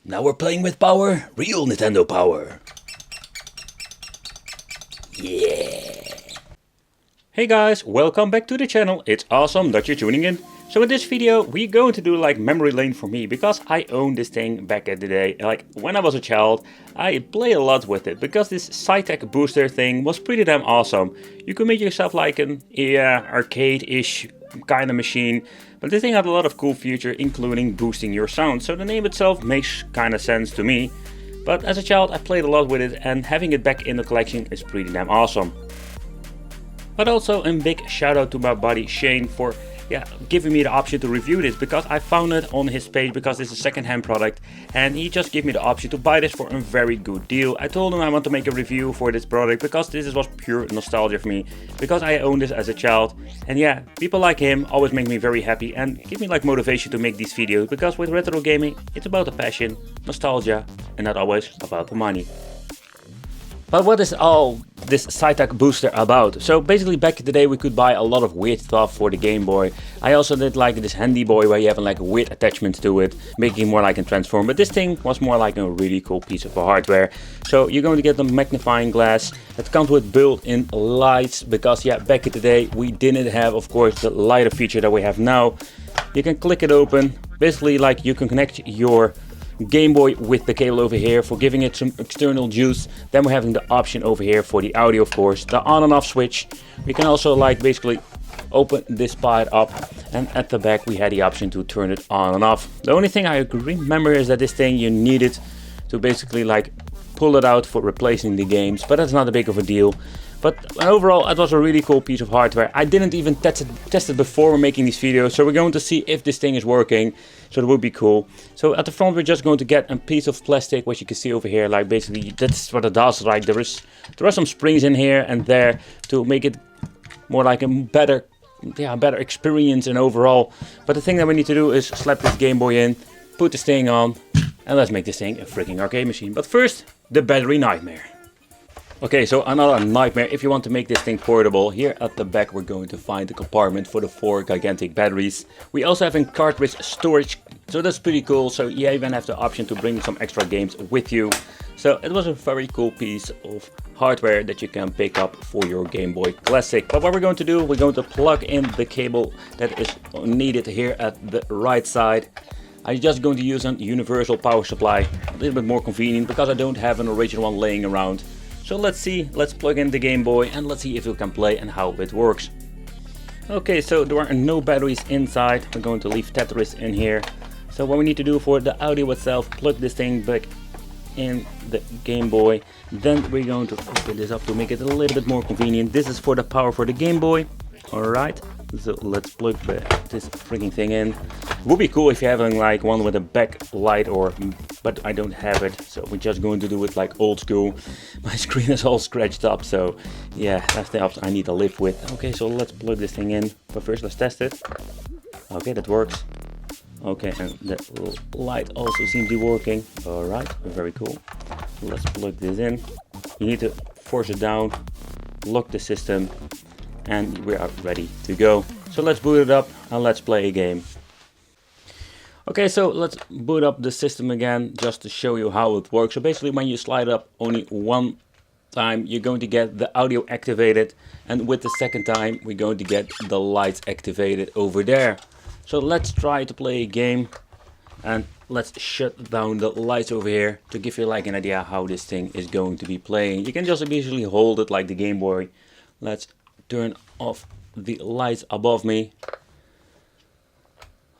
Now we're playing with power, real Nintendo power. Yeah. Hey guys, welcome back to the channel. It's awesome that you're tuning in. So in this video we're going to do like memory lane for me, because I owned this thing back in the day. Like when I was a child, I played a lot with it because this Saitek booster thing was pretty damn awesome. You could make yourself like an arcade-ish kind of machine, but this thing had a lot of cool features, including boosting your sound. So the name itself makes kind of sense to me. But as a child I played a lot with it, and having it back in the collection is pretty damn awesome. But also a big shout out to my buddy Shane for giving me the option to review this, because I found it on his page because it's a second-hand product, and he just gave me the option to buy this for a very good deal. I told him I want to make a review for this product because this was pure nostalgia for me, because I owned this as a child. And yeah, people like him always make me very happy and give me like motivation to make these videos, because with retro gaming it's about the passion, nostalgia, and not always about the money. But what is all this Saitek booster about? So basically back in the day we could buy a lot of weird stuff for the Game Boy. I also did like this Handy Boy where you have like weird attachments to it, making it more like a transform. But this thing was more like a really cool piece of hardware. So you're going to get the magnifying glass. It comes with built-in lights, because yeah, back in the day we didn't have, of course, the lighter feature that we have now. You can click it open. Basically like you can connect your Game Boy with the cable over here for giving it some external juice. Then we're having the option over here for the audio, of course, the on and off switch. We can also like basically open this part up, and at the back we had the option to turn it on and off. The only thing I remember is that this thing you needed to basically like pull it out for replacing the games, but that's not a big of a deal. But overall it was a really cool piece of hardware. I didn't even test it before we're making these videos, so we're going to see if this thing is working. So it would be cool. So at the front we're just going to get a piece of plastic, which you can see over here. Like basically that's what it does. Like there are some springs in here and there to make it more like a better experience and overall. But the thing that we need to do is slap this Game Boy in, put this thing on, and let's make this thing a freaking arcade machine. But first, the battery nightmare. Okay, so another nightmare if you want to make this thing portable. Here at the back we're going to find the compartment for the 4 gigantic batteries. We also have a cartridge storage, so that's pretty cool. So you even have the option to bring some extra games with you. So it was a very cool piece of hardware that you can pick up for your Game Boy Classic. But what we're going to do, we're going to plug in the cable that is needed here at the right side. I'm just going to use a universal power supply, a little bit more convenient because I don't have an original one laying around. So let's plug in the Game Boy and let's see if it can play and how it works. Okay, so there are no batteries inside. We're going to leave Tetris in here. So what we need to do for the audio itself, plug this thing back in the Game Boy. Then we're going to open this up to make it a little bit more convenient. This is for the power for the Game Boy. Alright, so let's plug this freaking thing in. It would be cool if you're having like one with a backlight, but I don't have it, so we're just going to do it like old school. My screen is all scratched up, so yeah, that's the option I need to live with. Okay, so let's plug this thing in, but first let's test it. Okay, that works. Okay, and the light also seems to be working. Alright, very cool. Let's plug this in. You need to force it down, lock the system, and we are ready to go. So let's boot it up and let's play a game. Okay, so let's boot up the system again just to show you how it works. So basically when you slide up only one time, you're going to get the audio activated, and with the second time we're going to get the lights activated over there. So let's try to play a game, and let's shut down the lights over here to give you like an idea how this thing is going to be playing. You can just basically hold it like the Game Boy. Let's turn off the lights above me.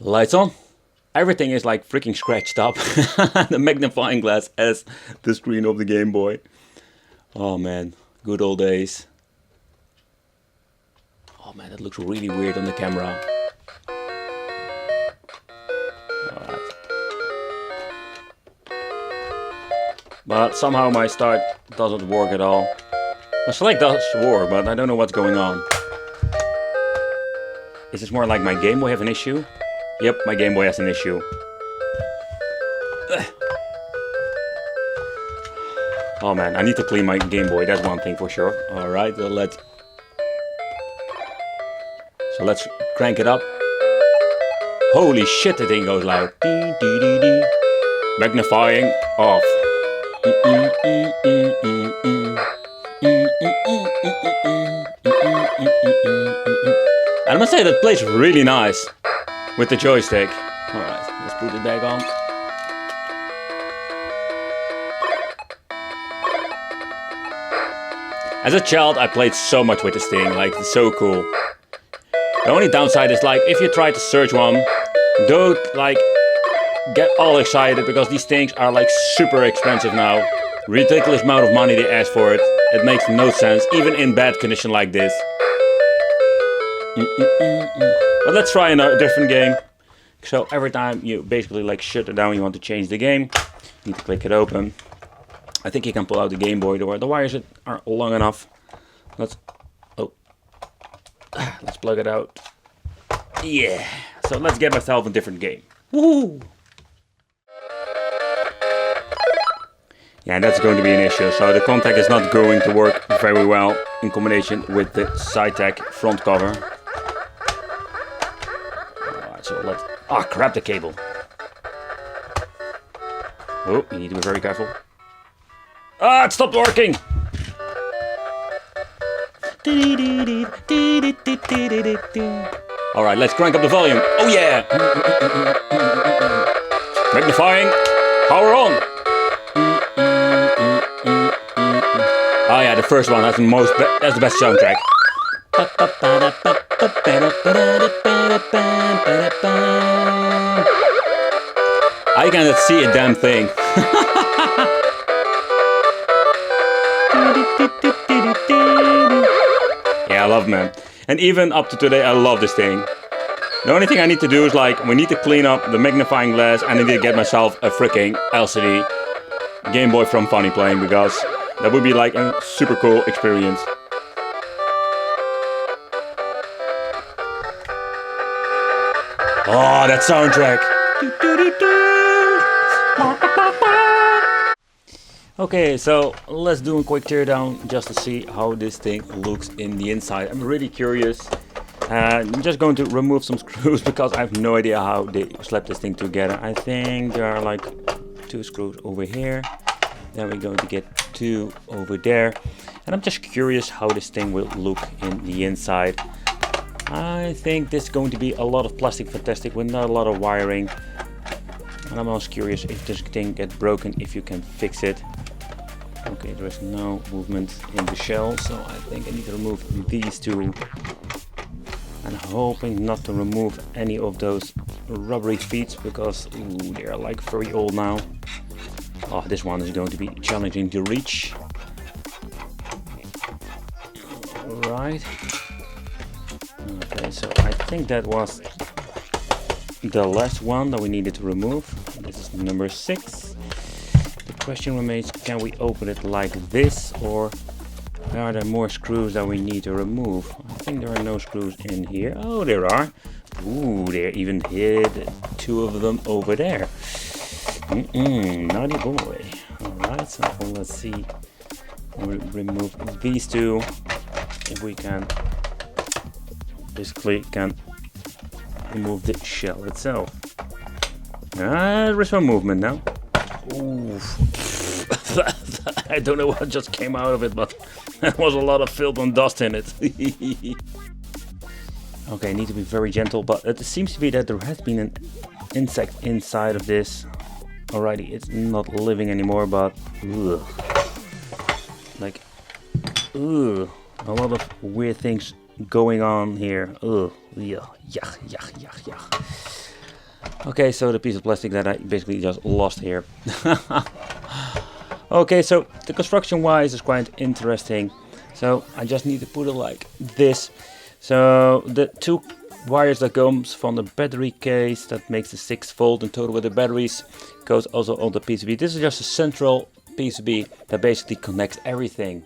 Lights on. Everything is like freaking scratched up. The magnifying glass as the screen of the Game Boy. Oh man, good old days. Oh man, that looks really weird on the camera. Alright. But somehow my start doesn't work at all. My select does work, but I don't know what's going on. Is this more like my Game Boy have an issue? Yep, my Game Boy has an issue. Oh man, I need to clean my Game Boy, that's one thing for sure. Alright, so let's crank it up. Holy shit, the thing goes loud. Magnifying off. I must say that plays really nice with the joystick. Alright, let's put it back on. As a child I played so much with this thing, like it's so cool. The only downside is like if you try to search one, don't like get all excited because these things are like super expensive now. Ridiculous amount of money they ask for it. It makes no sense, even in bad condition like this. But let's try a different game. So every time you basically like shut it down, you want to change the game, you need to click it open. I think you can pull out the Game Boy. The wires are long enough. Let's plug it out. Yeah. So let's get myself a different game. Woo! Yeah, that's going to be an issue. So the contact is not going to work very well in combination with the Saitek front cover. Alright, so let's... Ah, crap, the cable. Oh, you need to be very careful. Ah, it stopped working! Alright, let's crank up the volume. Oh yeah! Magnifying. Power on! Oh yeah, the first one, that's the best soundtrack. I cannot see a damn thing. Yeah, I love it, man. And even up to today, I love this thing. The only thing I need to do is like, we need to clean up the magnifying glass and I need to get myself a freaking LCD Game Boy from Funny playing, because that would be like a super cool experience. Oh, that soundtrack! Okay, so let's do a quick teardown just to see how this thing looks in the inside. I'm really curious. I'm just going to remove some screws because I have no idea how they slapped this thing together. I think there are like 2 screws over here. Then we're going to get 2 over there. And I'm just curious how this thing will look in the inside. I think this is going to be a lot of plastic fantastic with not a lot of wiring. And I'm also curious if this thing gets broken, if you can fix it. Okay, there is no movement in the shell, so I think I need to remove these 2. I'm hoping not to remove any of those rubbery feet because they are like very old now. Oh, this one is going to be challenging to reach. Alright. Okay, so I think that was the last one that we needed to remove. This is number 6. The question remains, can we open it like this, or are there more screws that we need to remove? I think there are no screws in here. Oh, there are. Ooh, there even hid 2 of them over there. Naughty boy. Alright, so let's see. We'll remove these 2. If we can basically remove the shell itself. There is some movement now. Ooh. I don't know what just came out of it, but there was a lot of filth and dust in it. Okay, I need to be very gentle, but it seems to be that there has been an insect inside of this. Alrighty, it's not living anymore, but ugh. Like, ugh, a lot of weird things going on here. Ugh, yeah, yuck, yuck, yuck, yuck. Okay, so the piece of plastic that I basically just lost here. Okay, so the construction wise is quite interesting. So I just need to put it like this. So the 2 wires that comes from the battery case, that makes the 6 volt in total with the batteries, goes also on the PCB. This is just a central PCB that basically connects everything.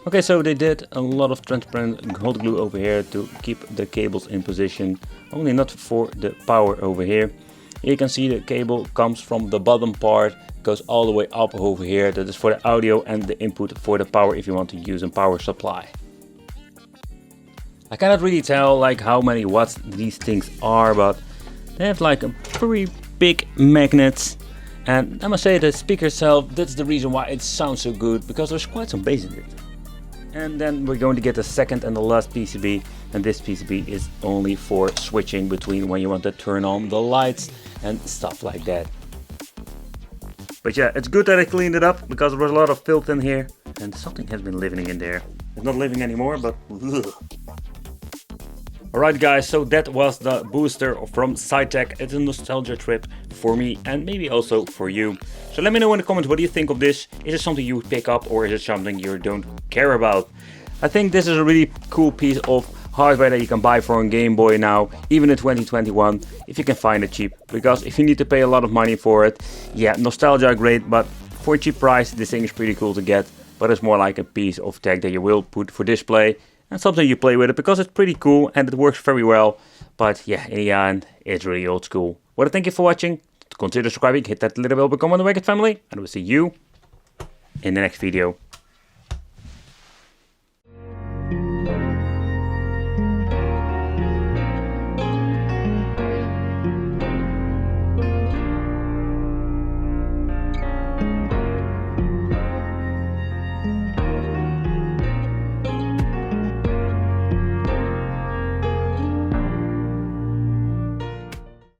Okay, so they did a lot of transparent hot glue over here to keep the cables in position, only not for the power over here. Here you can see the cable comes from the bottom part, goes all the way up over here. That is for the audio and the input for the power if you want to use a power supply. I cannot really tell like how many watts these things are, but they have like a pretty big magnets And I must say the speaker itself, that's the reason why it sounds so good, because there's quite some bass in it. And then we're going to get the second and the last PCB, and this PCB is only for switching between when you want to turn on the lights and stuff like that. But yeah, it's good that I cleaned it up, because there was a lot of filth in here and something has been living in there. It's not living anymore, but ugh. Alright guys, so that was the booster from Saitek. It's a nostalgia trip for me and maybe also for you. So let me know in the comments, what do you think of this? Is it something you would pick up, or is it something you don't care about? I think this is a really cool piece of hardware that you can buy for a Game Boy now, even in 2021, if you can find it cheap. Because if you need to pay a lot of money for it, yeah, nostalgia great, but for a cheap price this thing is pretty cool to get. But it's more like a piece of tech that you will put for display and something you play with it, because it's pretty cool and it works very well. But yeah, in the end, it's really old school. Well, thank you for watching. Consider subscribing, hit that little bell, become one of the Wicked family, and we'll see you in the next video.